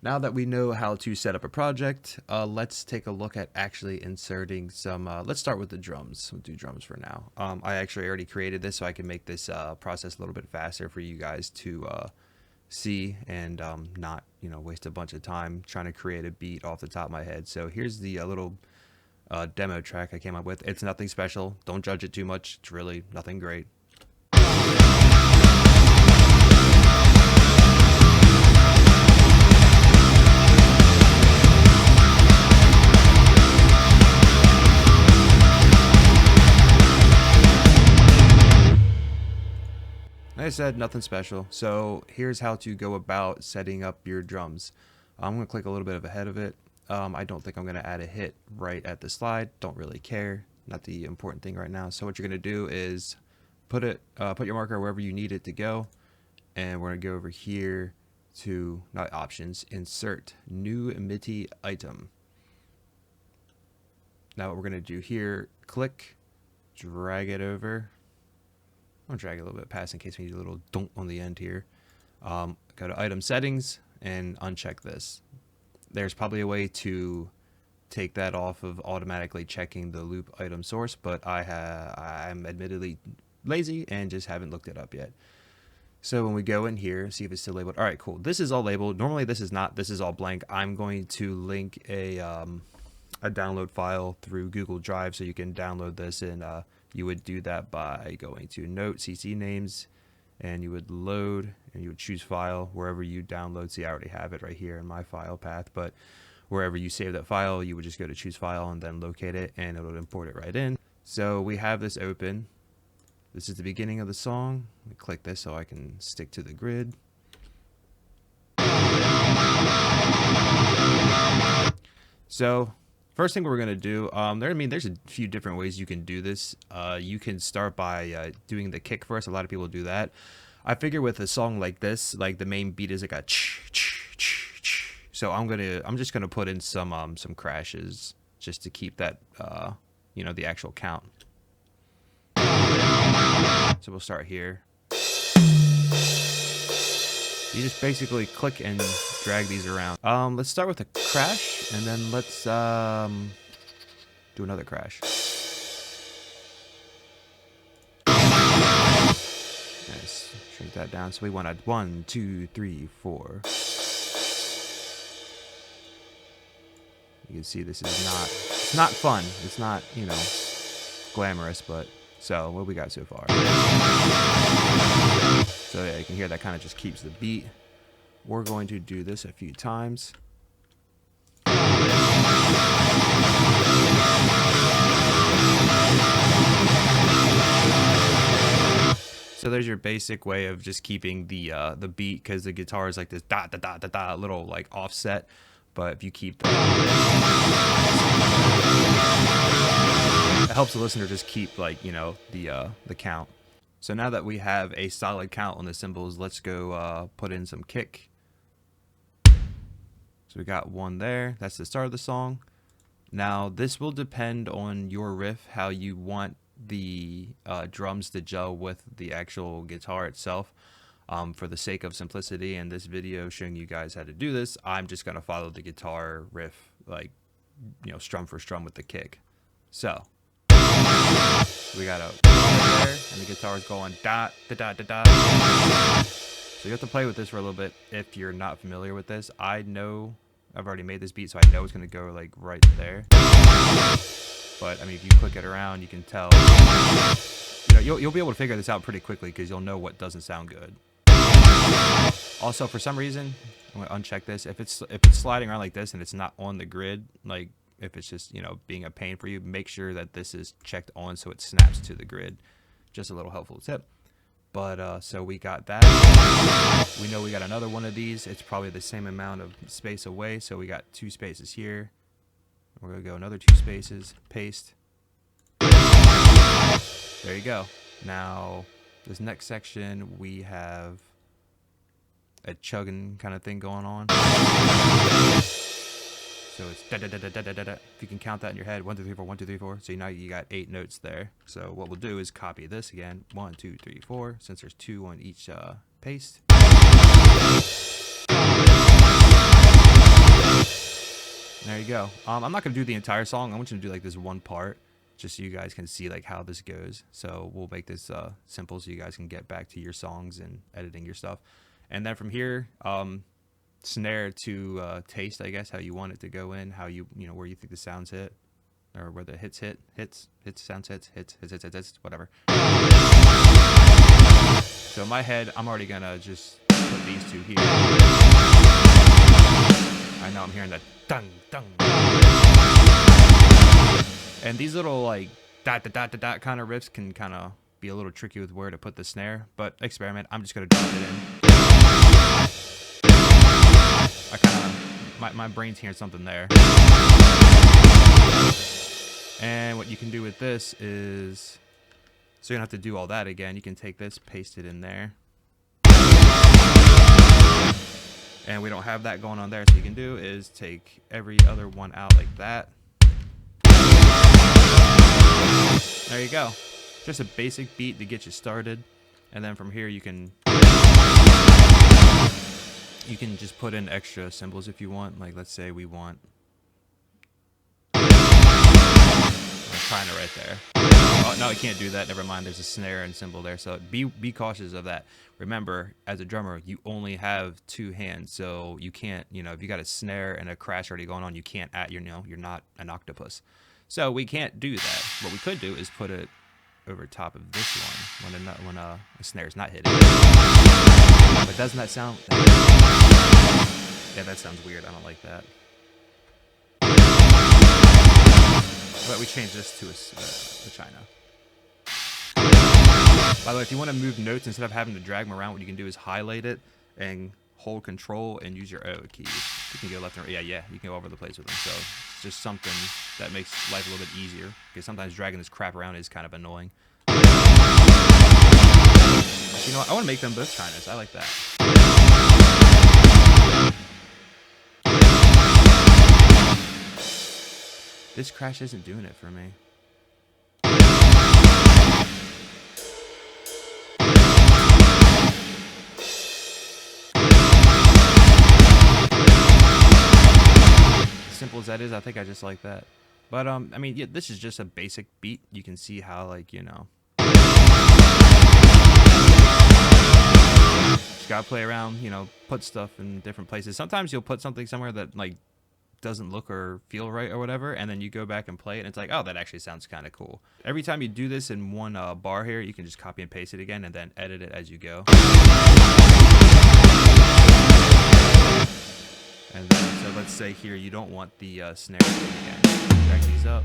Now that we know how to set up a project, let's take a look at actually inserting some, let's start with the drums. We'll do drums for now. I actually already created this so I can make this process a little bit faster for you guys to see and not, waste a bunch of time trying to create a beat off the top of my head. So here's the little demo track I came up with. It's nothing special. Don't judge it too much. It's really nothing great. Like I said, nothing special. So here's how to go about setting up your drums. I'm going to click a little bit ahead of it. I don't think I'm going to add a hit right at the slide. Don't really care. Not the important thing right now. So what you're going to do is put your marker wherever you need it to go. And we're going to go over here to, not options, insert new Midi item. Now what we're going to do here, click, drag it over. I'll drag it a little bit past in case we need a little dunk on the end here. Go to item settings and uncheck this. There's probably a way to take that off of automatically checking the loop item source, but I'm admittedly lazy and just haven't looked it up yet. So when we go in here, see if it's still labeled. All right, cool. This is all labeled. Normally this is not. This is all blank. I'm going to link a download file through Google Drive so you can download this, and you would do that by going to Note, CC Names, and you would load, and you would choose File wherever you download. See, I already have it right here in my file path, but wherever you save that file, you would just go to Choose File and then locate it, and it will import it right in. So we have this open. This is the beginning of the song. Let me click this so I can stick to the grid. So first thing we're going to do, there's a few different ways you can do this. You can start by doing the kick first. A lot of people do that. I figure with a song like this, like the main beat is like a so I'm just gonna put in some crashes just to keep that the actual count. So we'll start here. You just basically click and drag these around. Let's start with a crash, and then let's do another crash. Nice. Shrink that down. So we want a 1, 2, 3, 4. You can see this is it's not fun. It's not, glamorous, but so what we got so far. So yeah, you can hear that kind of just keeps the beat. We're going to do this a few times. So there's your basic way of just keeping the beat, because the guitar is like this dot dot dot dot dot little like offset. But if you keep it helps the listener just keep the count. So now that we have a solid count on the cymbals, let's go put in some kick. So we got one there. That's the start of the song. Now this will depend on your riff, how you want the drums to gel with the actual guitar itself. For the sake of simplicity and this video showing you guys how to do this, I'm just going to follow the guitar riff, strum for strum with the kick. So we got a there, and the guitar is going dot da da da da. So you have to play with this for a little bit if you're not familiar with this. I know I've already made this beat, so I know it's going to go like right there. But I mean, if you click it around, you can tell. You'll be able to figure this out pretty quickly because you'll know what doesn't sound good. Also, for some reason, I'm going to uncheck this. If it's sliding around like this and it's not on the grid, like if it's just, being a pain for you, make sure that this is checked on so it snaps to the grid. Just a little helpful tip. But so we got that. We know we got another one of these. It's probably the same amount of space away. So we got 2 spaces here. We're going to go another 2 spaces, paste. There you go. Now, this next section, we have a chugging kind of thing going on. So it's da da da da da da da. If you can count that in your head, 1 2 3 4 1 2 3 4. So now you got 8 notes there. So what we'll do is copy this again, 1 2 3 4. Since there's 2 on each paste. you go. I'm not gonna do the entire song. I'm just gonna do like this one part, just so you guys can see like how this goes. So we'll make this simple so you guys can get back to your songs and editing your stuff. And then from here, snare to taste, I guess, how you want it to go in, how you know where you think the sounds hit, or where the hits, sounds hits, whatever. So in my head, I'm already gonna just put these two here. I know I'm hearing that dung dung. And these little like dot dot dot dot dot kind of riffs can kind of be a little tricky with where to put the snare, but experiment. I'm just gonna drop it in. I kind of my brain's hearing something there. And what you can do with this is, so you don't have to do all that again. You can take this, paste it in there. And we don't have that going on there, so you can do is take every other one out like that. There you go. Just a basic beat to get you started. And then from here you can just put in extra symbols if you want. Like let's say we want kind of right there. Oh no, you can't do that. Never mind. There's a snare and cymbal there, so be cautious of that. Remember, as a drummer, you only have two hands, so you can't. You know, if you got a snare and a crash already going on, you can't add. You're not an octopus, so we can't do that. What we could do is put it over top of this one when a snare is not hitting. But doesn't that sound? Yeah, that sounds weird. I don't like that. But we change this to a China. By the way, if you want to move notes instead of having to drag them around, what you can do is highlight it and hold Control and use your O keys. You can go left and right. Yeah, you can go over the place with them. So it's just something that makes life a little bit easier, because sometimes dragging this crap around is kind of annoying. You know what? I want to make them both Chinas. I like that. This crash isn't doing it for me. As simple as that is, I think I just like that. But I mean, yeah, this is just a basic beat. You can see how, like, you know, just gotta play around, you know, put stuff in different places. Sometimes you'll put something somewhere that like doesn't look or feel right or whatever, and then you go back and play it and it's like, oh, that actually sounds kind of cool. Every time you do this in one bar here, you can just copy and paste it again and then edit it as you go. And then, so let's say here you don't want the snare again. Drag these up.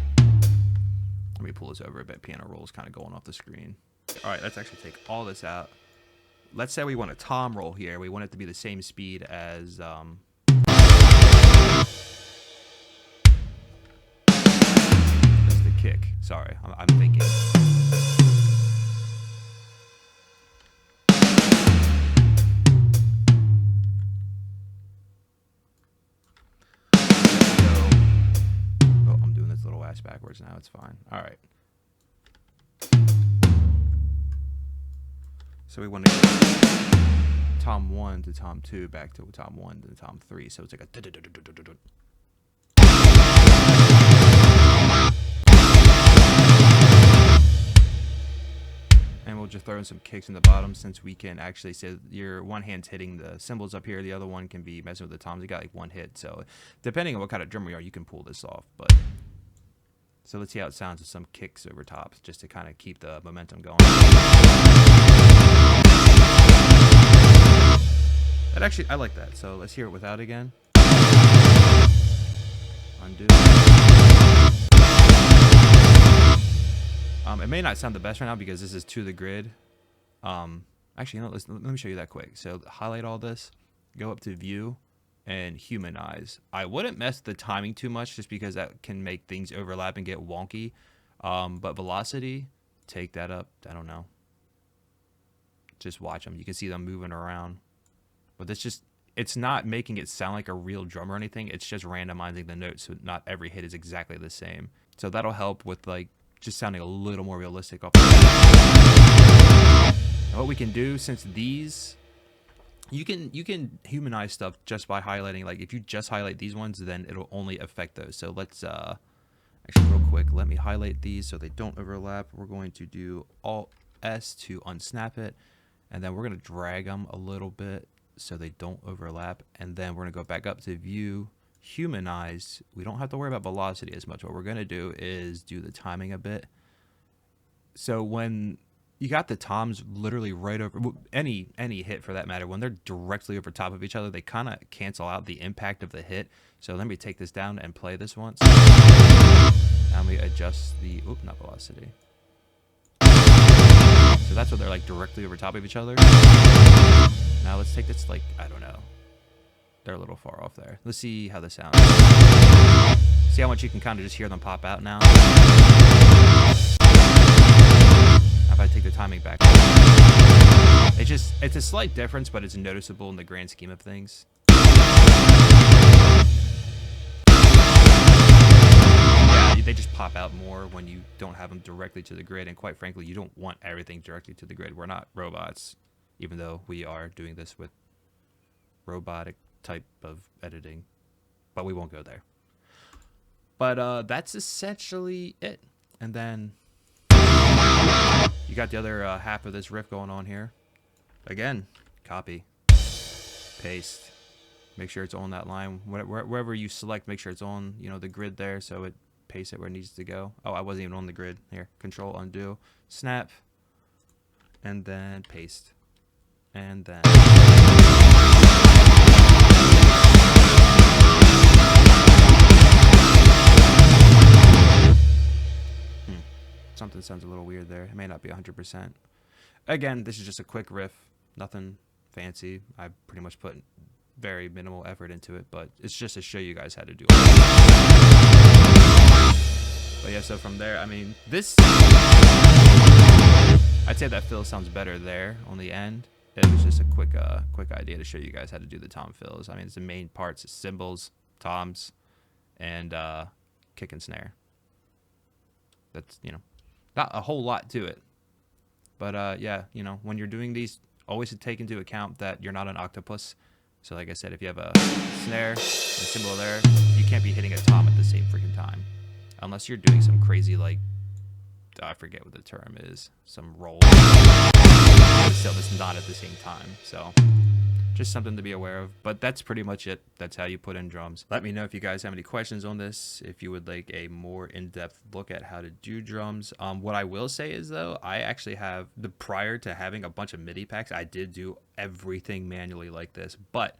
Let me pull this over a bit. Piano roll is kind of going off the screen. All right, let's actually take all this out. Let's say we want a tom roll here. We want it to be the same speed as kick. Sorry, I'm thinking. Oh, I'm doing this little ass backwards now. It's fine. All right. So we want to go tom 1 to tom 2 back to tom 1 to tom 3. So it's like a. And we'll just throw in some kicks in the bottom, since we can actually say your one hand's hitting the cymbals up here, the other one can be messing with the toms. You got like one hit, so depending on what kind of drummer you are, you can pull this off. But so let's see how it sounds with some kicks over top, just to kind of keep the momentum going. That actually, I like that. So let's hear it without again. Undo. It may not sound the best right now because this is to the grid. Actually, no, let me show you that quick. So highlight all this, go up to view, and humanize. I wouldn't mess the timing too much, just because that can make things overlap and get wonky. But velocity, take that up. I don't know. Just watch them. You can see them moving around. But it's not making it sound like a real drum or anything. It's just randomizing the notes, so not every hit is exactly the same. So that'll help with like just sounding a little more realistic off the bat. And what we can do, since these You can humanize stuff just by highlighting. Like if you just highlight these ones, then it'll only affect those. So let's actually real quick, let me highlight these so they don't overlap. We're going to do Alt S to unsnap it, and then we're going to drag them a little bit so they don't overlap, and then we're going to go back up to view humanize. We don't have to worry about velocity as much. What we're going to do is do the timing a bit. So when you got the toms literally right over any hit for that matter, when they're directly over top of each other, they kind of cancel out the impact of the hit. So let me take this down and play this once. Now we adjust the not velocity. So that's what they're like directly over top of each other. Now let's take this, like, I don't know, they're a little far off there. Let's see how this sounds. See how much you can kind of just hear them pop out now. If I take the timing back, it's a slight difference, but it's noticeable in the grand scheme of things. Yeah, they just pop out more when you don't have them directly to the grid, and quite frankly, you don't want everything directly to the grid. We're not robots, even though we are doing this with robotic type of editing, but we won't go there. But that's essentially it. And then you got the other half of this riff going on here. Again, copy, paste. Make sure it's on that line. Wherever you select, make sure it's on, you know, the grid there, so it pastes it where it needs to go. Oh, I wasn't even on the grid. Here, Control undo, snap, and then paste, and then. Something sounds a little weird there. It may not be 100%. Again, this is just a quick riff, nothing fancy. I pretty much put very minimal effort into it, but it's just to show you guys how to do it. But yeah, so from there, I mean, this, I'd say that fill sounds better there on the end. It was just a quick idea to show you guys how to do the tom fills. I mean, it's the main parts, it's cymbals, toms, and kick and snare. That's, you know, not a whole lot to it. But yeah, you know, when you're doing these, always take into account that you're not an octopus. So like I said, if you have a snare and a cymbal there, you can't be hitting a tom at the same freaking time. Unless you're doing some crazy, like, I forget what the term is, some roll. So it's not at the same time. So just something to be aware of. But that's pretty much it. That's how you put in drums. Let me know if you guys have any questions on this, if you would like a more in-depth look at how to do drums. What I will say is, though, I actually have, prior to having a bunch of MIDI packs, I did do everything manually like this, but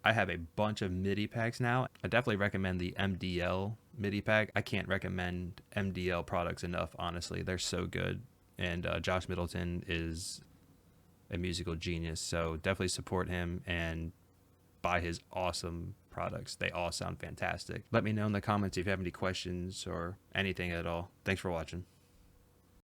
I have a bunch of MIDI packs now. I definitely recommend the MDL MIDI pack. I can't recommend MDL products enough, honestly. They're so good. And Josh Middleton is a musical genius, so definitely support him and buy his awesome products. They all sound fantastic. Let me know in the comments if you have any questions or anything at all. Thanks for watching.